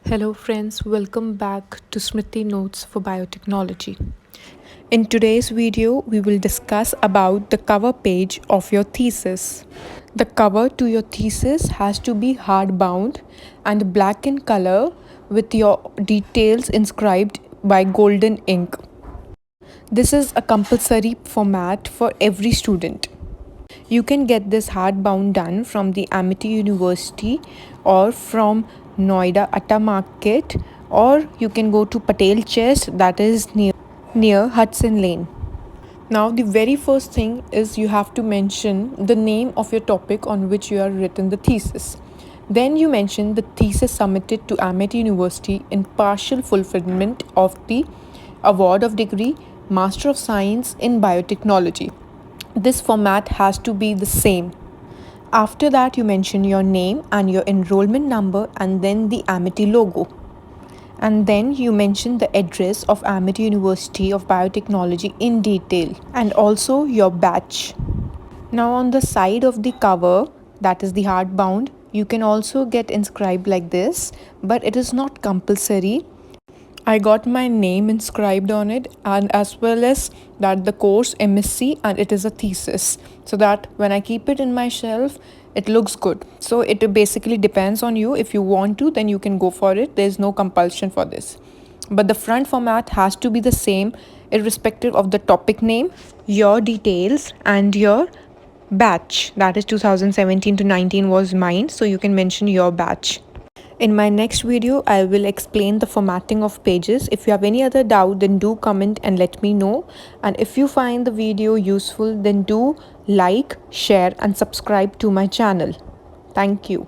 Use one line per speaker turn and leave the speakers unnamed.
Hello, friends, welcome back to Smriti Notes for Biotechnology. In today's video, we will discuss about the cover page of your thesis. The cover to your thesis has to be hardbound and black in color with your details inscribed by golden ink. This is a compulsory format for every student. You can get this hardbound done from the Amity University or from Noida Atta Market, or you can go to Patel Chest, that is near Hudson Lane. Now, the very first thing is you have to mention the name of your topic on which you are written the thesis. Then you mention the thesis submitted to Amity University in partial fulfillment of the award of degree Master of Science in Biotechnology. This format has to be the same. After that, you mention your name and your enrollment number and then the Amity logo. And then you mention the address of Amity University of Biotechnology in detail and also your batch. Now, on the side of the cover, that is the hardbound, you can also get inscribed like this, but it is not compulsory. I got my name inscribed on it, and as well as that the course MSc, and it is a thesis, so that when I keep it in my shelf it looks good. So it basically depends on you. If you want to, then you can go for it. There's no compulsion for this, but the front format has to be the same irrespective of the topic name, your details, and your batch. That is 2017 to 19 was mine, so you can mention your batch. In my next video, I will explain the formatting of pages. If you have any other doubt, then do comment and let me know. And if you find the video useful, then do like, share and subscribe to my channel. Thank you.